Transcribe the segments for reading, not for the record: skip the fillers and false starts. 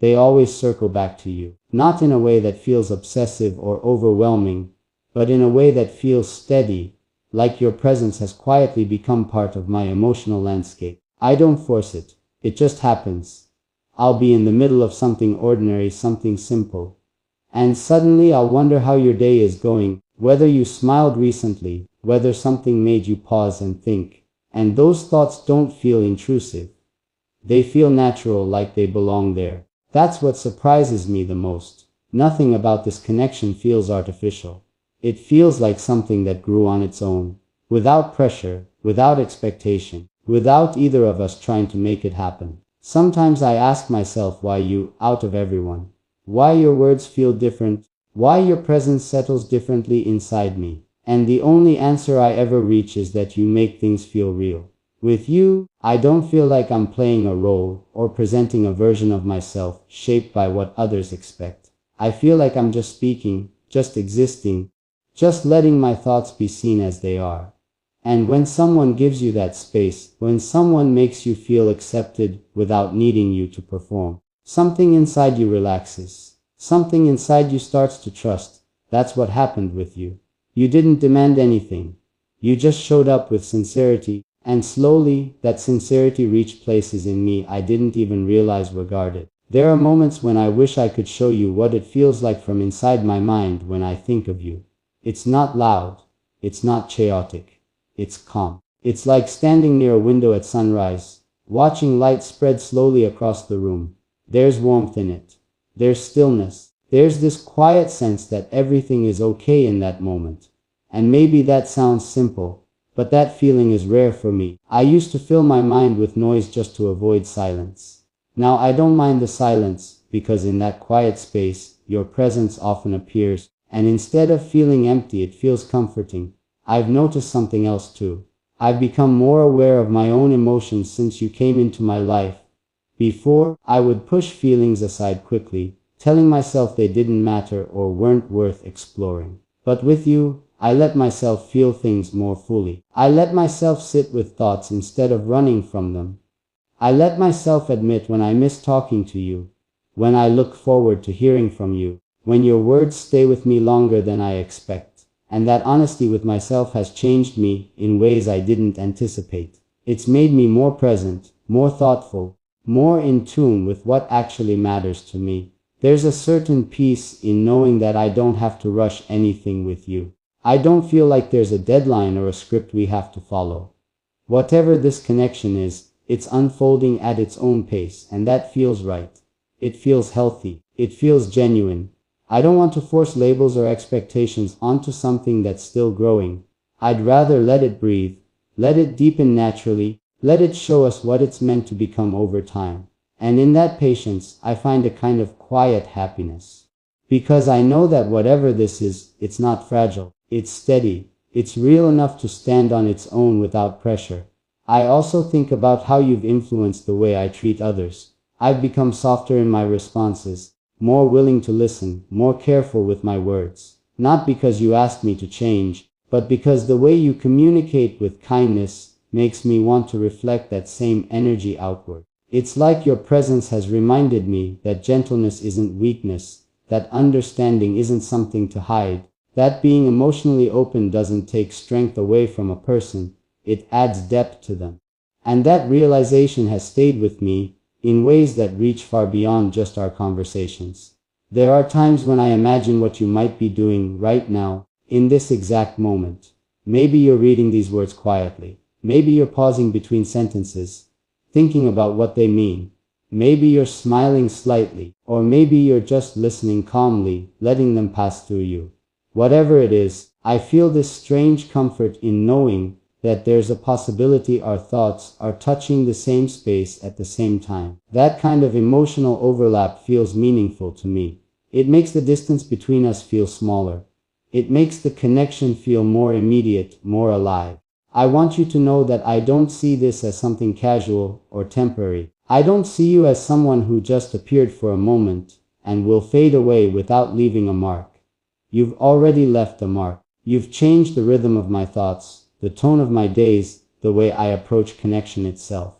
they always circle back to you. Not in a way that feels obsessive or overwhelming, but in a way that feels steady, like your presence has quietly become part of my emotional landscape. I don't force it. It just happens. I'll be in the middle of something ordinary, something simple, and suddenly I'll wonder how your day is going, whether you smiled recently, whether something made you pause and think. And those thoughts don't feel intrusive. They feel natural, like they belong there. That's what surprises me the most. Nothing about this connection feels artificial. It feels like something that grew on its own, without pressure, without expectation, without either of us trying to make it happen. Sometimes I ask myself why you, out of everyone. Why your words feel different, why your presence settles differently inside me. And the only answer I ever reach is that you make things feel real. With you, I don't feel like I'm playing a role or presenting a version of myself shaped by what others expect. I feel like I'm just speaking, just existing, just letting my thoughts be seen as they are. And when someone gives you that space, when someone makes you feel accepted without needing you to perform, something inside you relaxes. Something inside you starts to trust. That's what happened with you. You didn't demand anything. You just showed up with sincerity, and slowly, that sincerity reached places in me I didn't even realize were guarded. There are moments when I wish I could show you what it feels like from inside my mind when I think of you. It's not loud. It's not chaotic. It's calm. It's like standing near a window at sunrise, watching light spread slowly across the room. There's warmth in it. There's stillness. There's this quiet sense that everything is okay in that moment. And maybe that sounds simple, but that feeling is rare for me. I used to fill my mind with noise just to avoid silence. Now I don't mind the silence, because in that quiet space, your presence often appears, and instead of feeling empty, it feels comforting. I've noticed something else too. I've become more aware of my own emotions since you came into my life. Before, I would push feelings aside quickly, telling myself they didn't matter or weren't worth exploring. But with you, I let myself feel things more fully. I let myself sit with thoughts instead of running from them. I let myself admit when I miss talking to you, when I look forward to hearing from you, when your words stay with me longer than I expect. And that honesty with myself has changed me in ways I didn't anticipate. It's made me more present, more thoughtful, more in tune with what actually matters to me. There's a certain peace in knowing that I don't have to rush anything with you. I don't feel like there's a deadline or a script we have to follow. Whatever this connection is, it's unfolding at its own pace, and that feels right. It feels healthy. It feels genuine. I don't want to force labels or expectations onto something that's still growing. I'd rather let it breathe, let it deepen naturally, let it show us what it's meant to become over time. And in that patience, I find a kind of quiet happiness. Because I know that whatever this is, it's not fragile. It's steady. It's real enough to stand on its own without pressure. I also think about how you've influenced the way I treat others. I've become softer in my responses, more willing to listen, more careful with my words. Not because you asked me to change, but because the way you communicate with kindness makes me want to reflect that same energy outward. It's like your presence has reminded me that gentleness isn't weakness, that understanding isn't something to hide, that being emotionally open doesn't take strength away from a person, it adds depth to them. And that realization has stayed with me in ways that reach far beyond just our conversations. There are times when I imagine what you might be doing right now, in this exact moment. Maybe you're reading these words quietly. Maybe you're pausing between sentences, thinking about what they mean. Maybe you're smiling slightly, or maybe you're just listening calmly, letting them pass through you. Whatever it is, I feel this strange comfort in knowing that there's a possibility our thoughts are touching the same space at the same time. That kind of emotional overlap feels meaningful to me. It makes the distance between us feel smaller. It makes the connection feel more immediate, more alive. I want you to know that I don't see this as something casual or temporary. I don't see you as someone who just appeared for a moment and will fade away without leaving a mark. You've already left a mark. You've changed the rhythm of my thoughts, the tone of my days, the way I approach connection itself.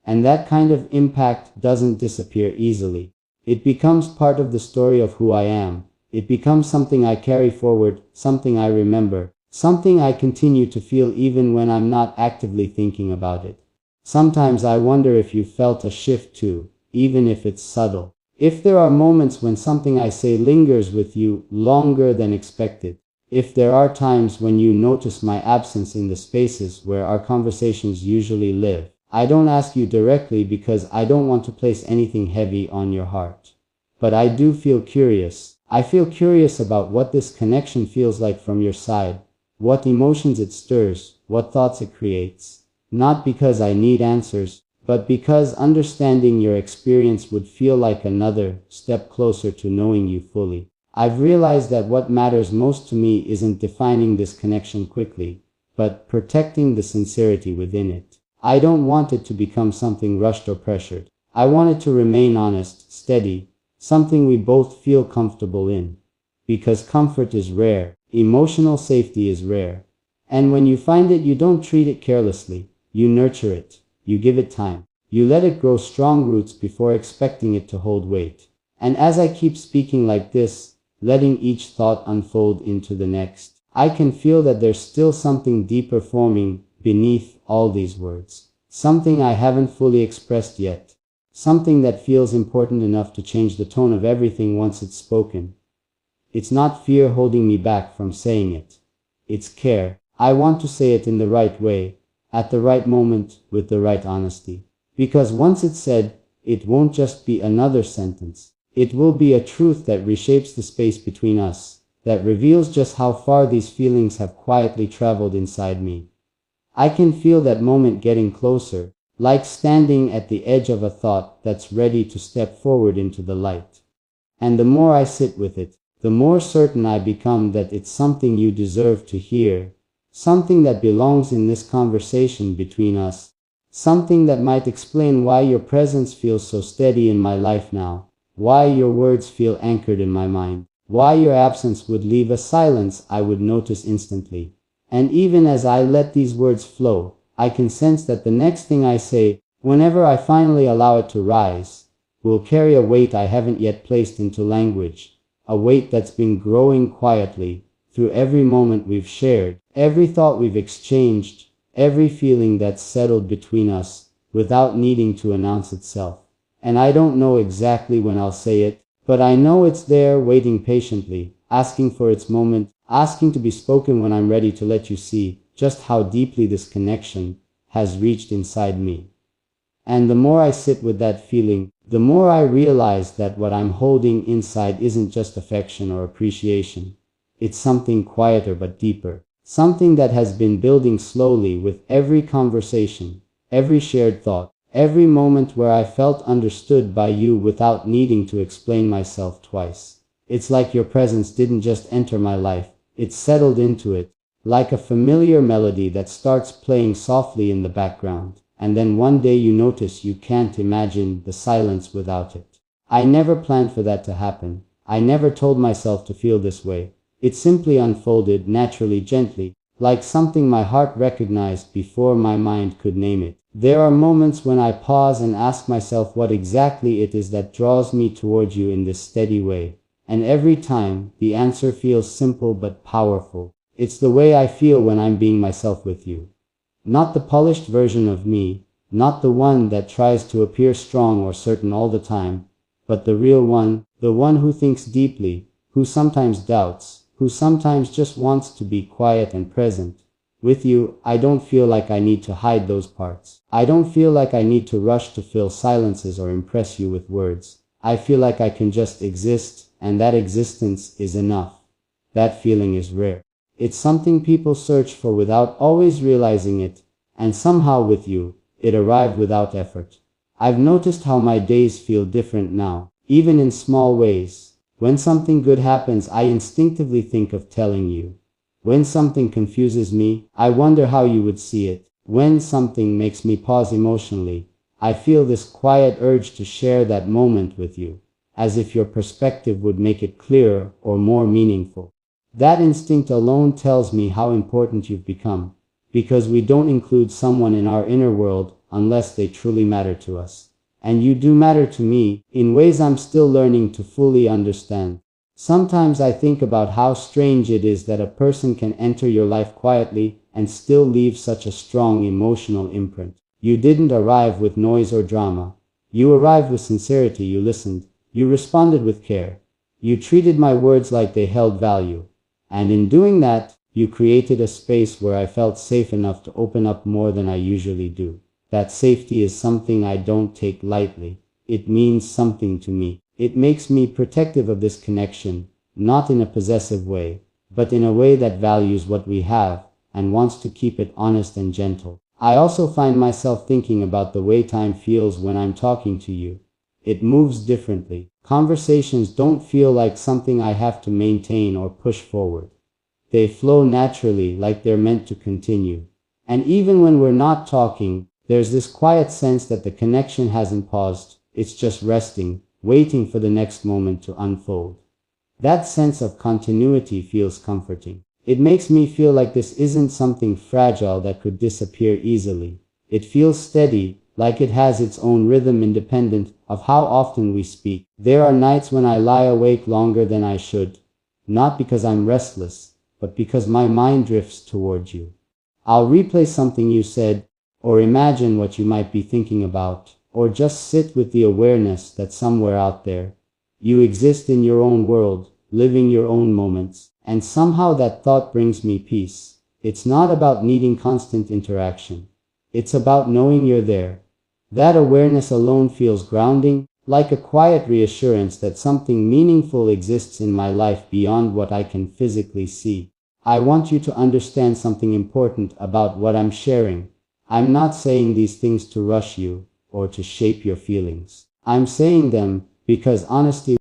And that kind of impact doesn't disappear easily. It becomes part of the story of who I am. It becomes something I carry forward, something I remember, something I continue to feel even when I'm not actively thinking about it. Sometimes I wonder if you felt a shift too, even if it's subtle. If there are moments when something I say lingers with you longer than expected. If there are times when you notice my absence in the spaces where our conversations usually live. I don't ask you directly because I don't want to place anything heavy on your heart. But I do feel curious. I feel curious about what this connection feels like from your side, what emotions it stirs, what thoughts it creates. Not because I need answers, but because understanding your experience would feel like another step closer to knowing you fully. I've realized that what matters most to me isn't defining this connection quickly, but protecting the sincerity within it. I don't want it to become something rushed or pressured. I want it to remain honest, steady, something we both feel comfortable in. Because comfort is rare, emotional safety is rare. And when you find it, you don't treat it carelessly. You nurture it. You give it time. You let it grow strong roots before expecting it to hold weight. And as I keep speaking like this, letting each thought unfold into the next, I can feel that there's still something deeper forming beneath all these words. Something I haven't fully expressed yet. Something that feels important enough to change the tone of everything once it's spoken. It's not fear holding me back from saying it. It's care. I want to say it in the right way, at the right moment, with the right honesty. Because once it's said, it won't just be another sentence. It will be a truth that reshapes the space between us, that reveals just how far these feelings have quietly traveled inside me. I can feel that moment getting closer, like standing at the edge of a thought that's ready to step forward into the light. And the more I sit with it, the more certain I become that it's something you deserve to hear, something that belongs in this conversation between us, something that might explain why your presence feels so steady in my life now. Why your words feel anchored in my mind. Why your absence would leave a silence I would notice instantly. And even as I let these words flow, I can sense that the next thing I say, whenever I finally allow it to rise, will carry a weight I haven't yet placed into language. A weight that's been growing quietly through every moment we've shared, every thought we've exchanged, every feeling that's settled between us without needing to announce itself. And I don't know exactly when I'll say it, but I know it's there waiting patiently, asking for its moment, asking to be spoken when I'm ready to let you see just how deeply this connection has reached inside me. And the more I sit with that feeling, the more I realize that what I'm holding inside isn't just affection or appreciation. It's something quieter but deeper, something that has been building slowly with every conversation, every shared thought. Every moment where I felt understood by you without needing to explain myself twice. It's like your presence didn't just enter my life, it settled into it, like a familiar melody that starts playing softly in the background, and then one day you notice you can't imagine the silence without it. I never planned for that to happen. I never told myself to feel this way. It simply unfolded naturally, gently, like something my heart recognized before my mind could name it. There are moments when I pause and ask myself what exactly it is that draws me toward you in this steady way. And every time, the answer feels simple but powerful. It's the way I feel when I'm being myself with you. Not the polished version of me, not the one that tries to appear strong or certain all the time, but the real one, the one who thinks deeply, who sometimes doubts, who sometimes just wants to be quiet and present. With you, I don't feel like I need to hide those parts. I don't feel like I need to rush to fill silences or impress you with words. I feel like I can just exist, and that existence is enough. That feeling is rare. It's something people search for without always realizing it, and somehow with you, it arrived without effort. I've noticed how my days feel different now, even in small ways. When something good happens, I instinctively think of telling you. When something confuses me, I wonder how you would see it. When something makes me pause emotionally, I feel this quiet urge to share that moment with you, as if your perspective would make it clearer or more meaningful. That instinct alone tells me how important you've become, because we don't include someone in our inner world unless they truly matter to us. and you do matter to me in ways I'm still learning to fully understand. Sometimes I think about how strange it is that a person can enter your life quietly and still leave such a strong emotional imprint. You didn't arrive with noise or drama. You arrived with sincerity. You listened. You responded with care. You treated my words like they held value. And in doing that, you created a space where I felt safe enough to open up more than I usually do. That safety is something I don't take lightly. It means something to me. It makes me protective of this connection, not in a possessive way, but in a way that values what we have and wants to keep it honest and gentle. I also find myself thinking about the way time feels when I'm talking to you. It moves differently. Conversations don't feel like something I have to maintain or push forward. They flow naturally, like they're meant to continue. And even when we're not talking, there's this quiet sense that the connection hasn't paused. It's just resting, waiting for the next moment to unfold. That sense of continuity feels comforting. It makes me feel like this isn't something fragile that could disappear easily. It feels steady, like it has its own rhythm independent of how often we speak. There are nights when I lie awake longer than I should, not because I'm restless, but because my mind drifts toward you. I'll replay something you said, or imagine what you might be thinking about, or just sit with the awareness that somewhere out there, you exist in your own world, living your own moments, and somehow that thought brings me peace. It's not about needing constant interaction. It's about knowing you're there. That awareness alone feels grounding, like a quiet reassurance that something meaningful exists in my life beyond what I can physically see. I want you to understand something important about what I'm sharing. I'm not saying these things to rush you or to shape your feelings. I'm saying them because honesty